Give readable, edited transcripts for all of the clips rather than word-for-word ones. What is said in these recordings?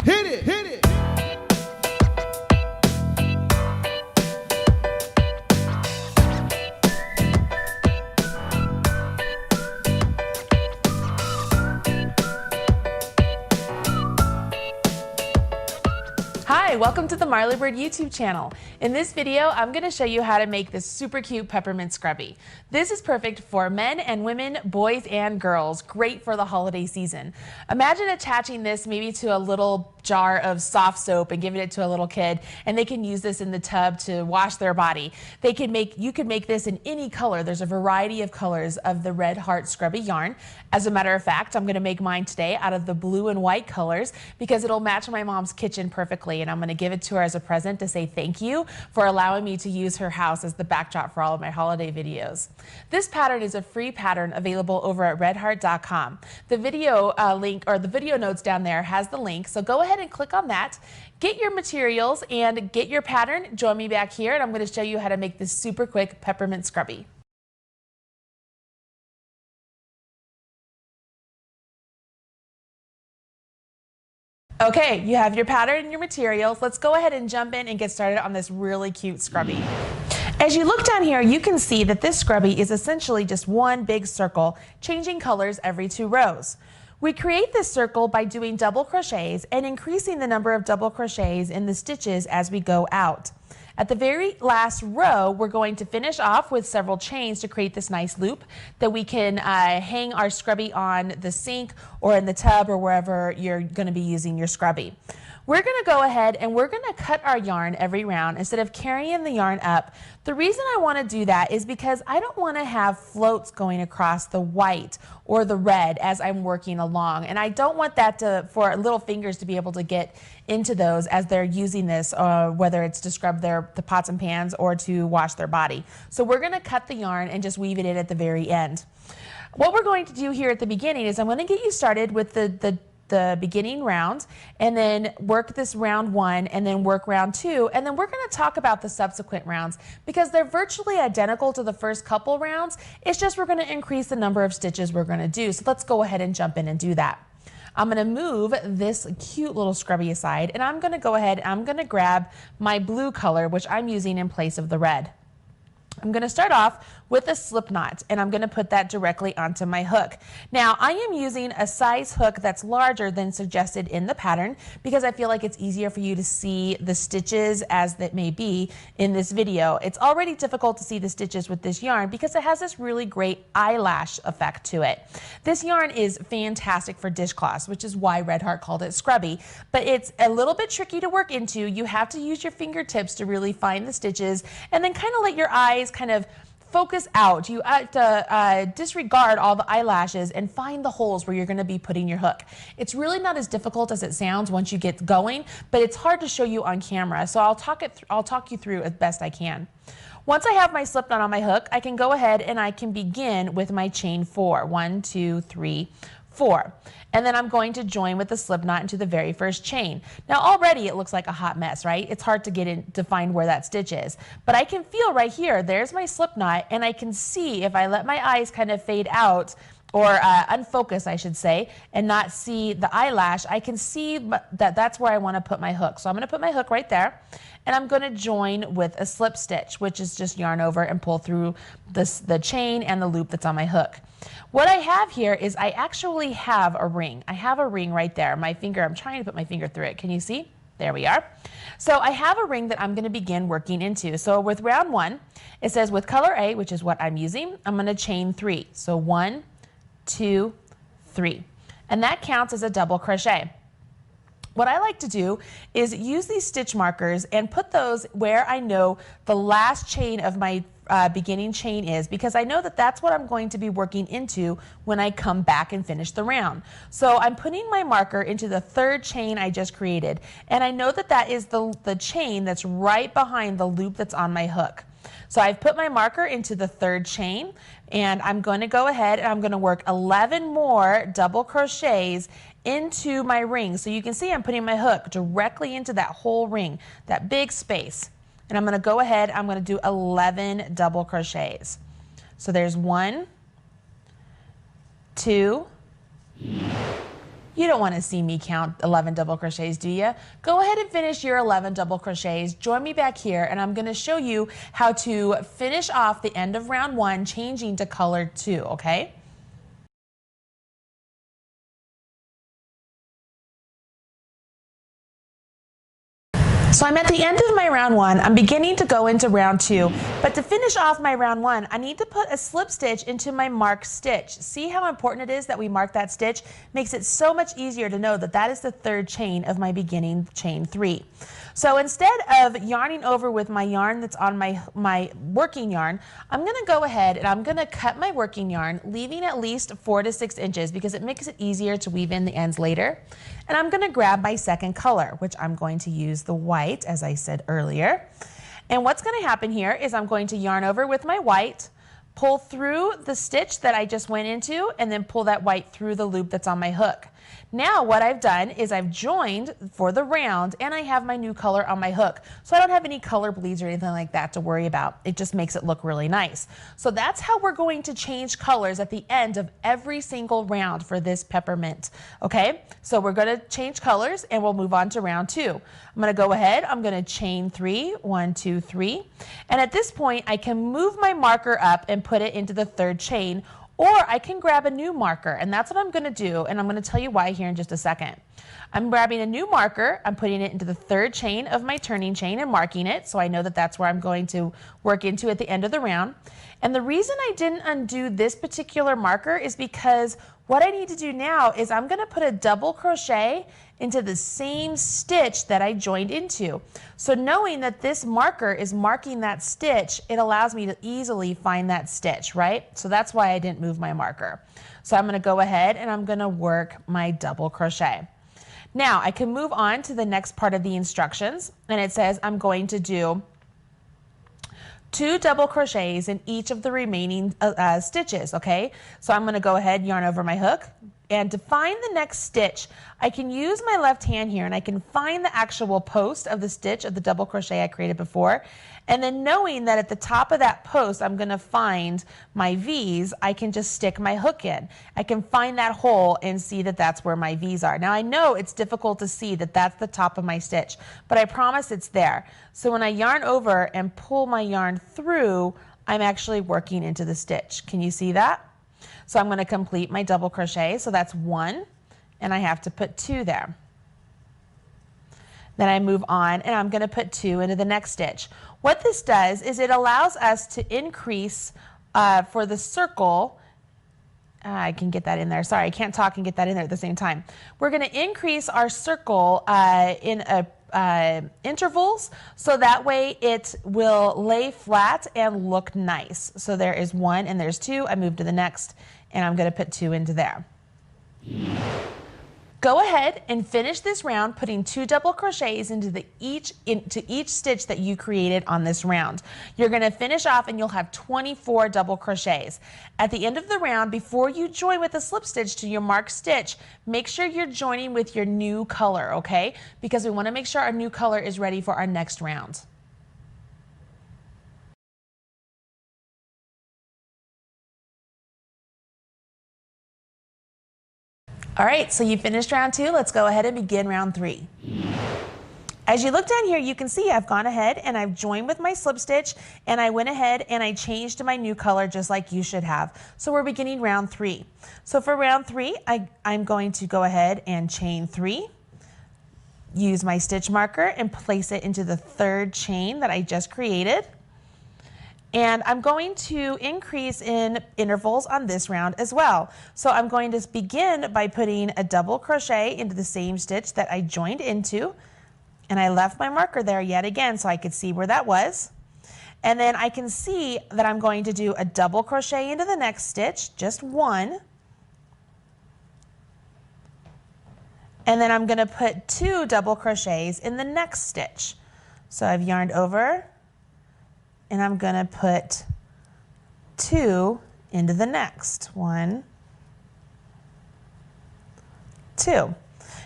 Hit it, hit it. Hi, welcome to the Marley Bird YouTube channel. In this video, I'm going to show you how to make this super cute peppermint scrubby. This is perfect for men and women, boys and girls. Great for the holiday season. Imagine attaching this maybe to a little jar of soft soap and giving it to a little kid, and they can use this in the tub to wash their body. You could make this in any color. There's a variety of colors of the red Heart Scrubby yarn. As a matter of fact, I'm going to make mine today out of the blue and white colors because it'll match my mom's kitchen perfectly, and I'm going to give it to her as a present to say thank you for allowing me to use her house as the backdrop for all of my holiday videos. This pattern is a free pattern available over at redheart.com. The video link, or the video notes down there, has the link, so go ahead and click on that. Get your materials and get your pattern. Join me back here, and I'm going to show you how to make this super quick peppermint scrubby. Okay, you have your pattern and your materials. Let's go ahead and jump in and get started on this really cute scrubby. As you look down here, you can see that this scrubby is essentially just one big circle, changing colors every 2 rows. We create this circle by doing double crochets and increasing the number of double crochets in the stitches as we go out. At the very last row, we're going to finish off with several chains to create this nice loop that we can hang our scrubby on the sink or in the tub or wherever you're going to be using your scrubby. We're going to go ahead and we're going to cut our yarn every round instead of carrying the yarn up. The reason I want to do that is because I don't want to have floats going across the white or the red as I'm working along, and I don't want that for little fingers to be able to get into those as they're using this, whether it's to scrub the pots and pans or to wash their body. So we're going to cut the yarn and just weave it in at the very end. What we're going to do here at the beginning is I'm going to get you started with the beginning round, and then work this round 1, and then work round 2, and then we're going to talk about the subsequent rounds because they're virtually identical to the first couple rounds. It's just we're going to increase the number of stitches we're going to do. So let's go ahead and jump in and do that. I'm going to move this cute little scrubby aside, and I'm going to go ahead and I'm going to grab my blue color, which I'm using in place of the red. I'm going to start off with a slip knot, and I'm going to put that directly onto my hook. Now, I am using a size hook that's larger than suggested in the pattern because I feel like it's easier for you to see the stitches as that may be in this video. It's already difficult to see the stitches with this yarn because it has this really great eyelash effect to it. This yarn is fantastic for dishcloths, which is why Red Heart called it scrubby, but it's a little bit tricky to work into. You have to use your fingertips to really find the stitches and then kind of let your eyes kind of focus out. You have to disregard all the eyelashes and find the holes where you're going to be putting your hook. It's really not as difficult as it sounds once you get going, but it's hard to show you on camera. So I'll talk you through as best I can. Once I have my slip knot on my hook, I can go ahead and I can begin with my chain 4. 1, 2, 3, 4. And then I'm going to join with the slip knot into the very first chain. Now already it looks like a hot mess, right? It's hard to get in to find where that stitch is. But I can feel right here, there's my slip knot, and I can see if I let my eyes kind of fade out, or unfocus I should say, and not see the eyelash, I can see that that's where I want to put my hook. So I'm going to put my hook right there, and I'm going to join with a slip stitch, which is just yarn over and pull through the chain and the loop that's on my hook. What I have here is I actually have a ring. I have a ring right there. My finger, I'm trying to put my finger through it. Can you see? There we are. So I have a ring that I'm going to begin working into. So with round 1, it says with color A, which is what I'm using, I'm going to chain 3. So 1, 2, 3. And that counts as a double crochet. What I like to do is use these stitch markers and put those where I know the last chain of my beginning chain is, because I know that that's what I'm going to be working into when I come back and finish the round. So I'm putting my marker into the 3rd chain I just created, and I know that that is the chain that's right behind the loop that's on my hook. So I've put my marker into the 3rd chain, and I'm going to go ahead and I'm going to work 11 more double crochets into my ring. So you can see I'm putting my hook directly into that whole ring, that big space. And I'm going to go ahead, I'm going to do 11 double crochets. So there's 1, 2, You don't want to see me count 11 double crochets, do you? Go ahead and finish your 11 double crochets. Join me back here and I'm going to show you how to finish off the end of round 1 changing to color 2, okay? So I'm at the end of my round 1. I'm beginning to go into round 2, but to finish off my round 1, I need to put a slip stitch into my marked stitch. See how important it is that we mark that stitch? Makes it so much easier to know that that is the 3rd chain of my beginning chain 3. So instead of yarning over with my yarn that's on my working yarn, I'm going to go ahead and I'm going to cut my working yarn, leaving at least 4 to 6 inches because it makes it easier to weave in the ends later. And I'm going to grab my second color, which I'm going to use the white, as I said earlier. And what's going to happen here is I'm going to yarn over with my white, pull through the stitch that I just went into, and then pull that white through the loop that's on my hook. Now what I've done is I've joined for the round and I have my new color on my hook. So I don't have any color bleeds or anything like that to worry about. It just makes it look really nice. So that's how we're going to change colors at the end of every single round for this peppermint. Okay, so we're going to change colors and we'll move on to round 2. I'm going to go ahead, I'm going to chain 3, 1, 2, 3. And at this point I can move my marker up and put it into the 3rd chain, or I can grab a new marker, and that's what I'm going to do, and I'm going to tell you why here in just a second. I'm grabbing a new marker, I'm putting it into the 3rd chain of my turning chain and marking it, so I know that that's where I'm going to work into at the end of the round. And the reason I didn't undo this particular marker is because what I need to do now is I'm going to put a double crochet into the same stitch that I joined into. So knowing that this marker is marking that stitch, it allows me to easily find that stitch, right? So that's why I didn't move my marker. So I'm going to go ahead and I'm going to work my double crochet. Now I can move on to the next part of the instructions, and it says I'm going to do 2 double crochets in each of the remaining stitches, okay? So I'm going to go ahead, yarn over my hook, and to find the next stitch, I can use my left hand here and I can find the actual post of the stitch of the double crochet I created before. And then knowing that at the top of that post I'm going to find my V's, I can just stick my hook in. I can find that hole and see that that's where my V's are. Now I know it's difficult to see that that's the top of my stitch, but I promise it's there. So when I yarn over and pull my yarn through, I'm actually working into the stitch. Can you see that? So I'm going to complete my double crochet. So that's 1, and I have to put 2 there. Then I move on and I'm going to put 2 into the next stitch. What this does is it allows us to increase for the circle. I can get that in there. Sorry, I can't talk and get that in there at the same time. We're going to increase our circle in intervals, so that way it will lay flat and look nice. So there is 1 and there's 2. I move to the next and I'm going to put 2 into there. Go ahead and finish this round putting 2 double crochets into each stitch that you created on this round. You're going to finish off and you'll have 24 double crochets. At the end of the round, before you join with a slip stitch to your marked stitch, make sure you're joining with your new color, okay? Because we want to make sure our new color is ready for our next round. All right, so you finished round 2. Let's go ahead and begin round 3. As you look down here, you can see I've gone ahead and I've joined with my slip stitch, and I went ahead and I changed to my new color just like you should have. So we're beginning round 3. So for round 3, I'm going to go ahead and chain 3, use my stitch marker and place it into the 3rd chain that I just created. And I'm going to increase in intervals on this round as well. So I'm going to begin by putting a double crochet into the same stitch that I joined into. And I left my marker there yet again so I could see where that was. And then I can see that I'm going to do a double crochet into the next stitch, just 1. And then I'm going to put 2 double crochets in the next stitch. So I've yarned over, and I'm going to put 2 into the next. 1, 2.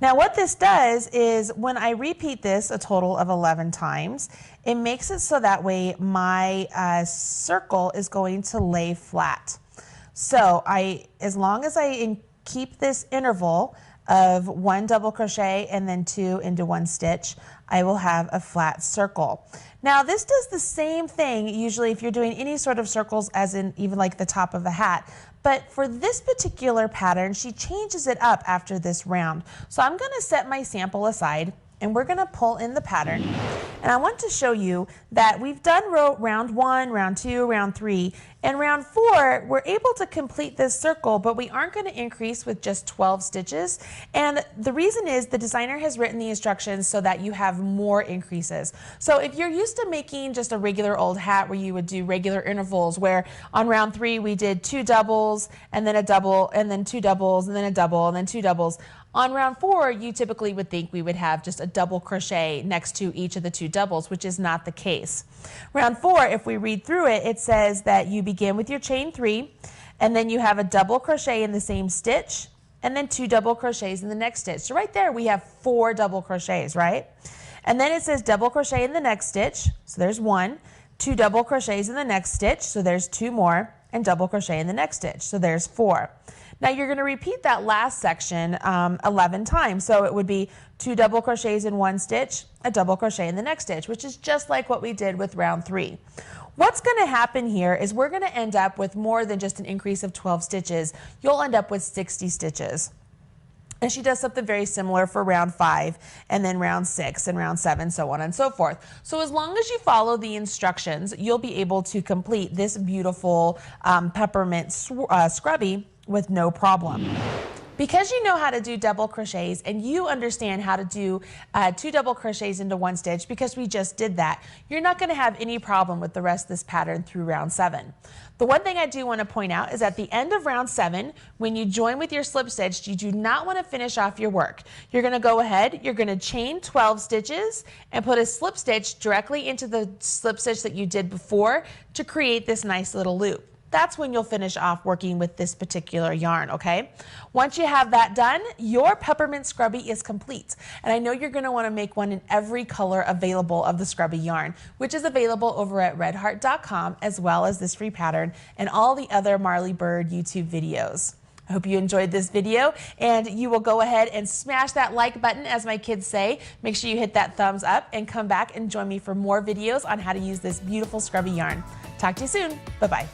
Now what this does is when I repeat this a total of 11 times, it makes it so that way my circle is going to lay flat. So as long as I keep this interval of 1 double crochet and then 2 into 1 stitch, I will have a flat circle. Now this does the same thing usually if you're doing any sort of circles as in even like the top of a hat. But for this particular pattern, she changes it up after this round. So I'm going to set my sample aside and we're going to pull in the pattern. And I want to show you that we've done round 1, round 2, round 3, and round 4, we're able to complete this circle, but we aren't going to increase with just 12 stitches. And the reason is the designer has written the instructions so that you have more increases. So if you're used to making just a regular old hat where you would do regular intervals, where on round 3 we did 2 doubles and then a double and then 2 doubles and then a double and then 2 doubles. On round 4, you typically would think we would have just a double crochet next to each of the 2 doubles, which is not the case. Round 4, if we read through it, it says that you begin with your chain 3, and then you have a double crochet in the same stitch, and then 2 double crochets in the next stitch. So right there, we have 4 double crochets, right? And then it says double crochet in the next stitch, so there's 1, 2 double crochets in the next stitch, so there's 2 more, and double crochet in the next stitch, so there's 4. Now you're going to repeat that last section 11 times. So it would be 2 double crochets in 1 stitch, a double crochet in the next stitch, which is just like what we did with round 3. What's going to happen here is we're going to end up with more than just an increase of 12 stitches. You'll end up with 60 stitches. And she does something very similar for round 5 and then round 6 and round 7, so on and so forth. So as long as you follow the instructions, you'll be able to complete this beautiful peppermint scrubby with no problem. Because you know how to do double crochets and you understand how to do 2 double crochets into 1 stitch, because we just did that, you're not going to have any problem with the rest of this pattern through round 7. The one thing I do want to point out is at the end of round 7, when you join with your slip stitch, you do not want to finish off your work. You're going to go ahead, you're going to chain 12 stitches and put a slip stitch directly into the slip stitch that you did before to create this nice little loop. That's when you'll finish off working with this particular yarn, okay? Once you have that done, your Peppermint Scrubby is complete. And I know you're going to want to make one in every color available of the Scrubby yarn, which is available over at redheart.com, as well as this free pattern and all the other Marley Bird YouTube videos. I hope you enjoyed this video, and you will go ahead and smash that like button, as my kids say. Make sure you hit that thumbs up and come back and join me for more videos on how to use this beautiful Scrubby yarn. Talk to you soon. Bye-bye.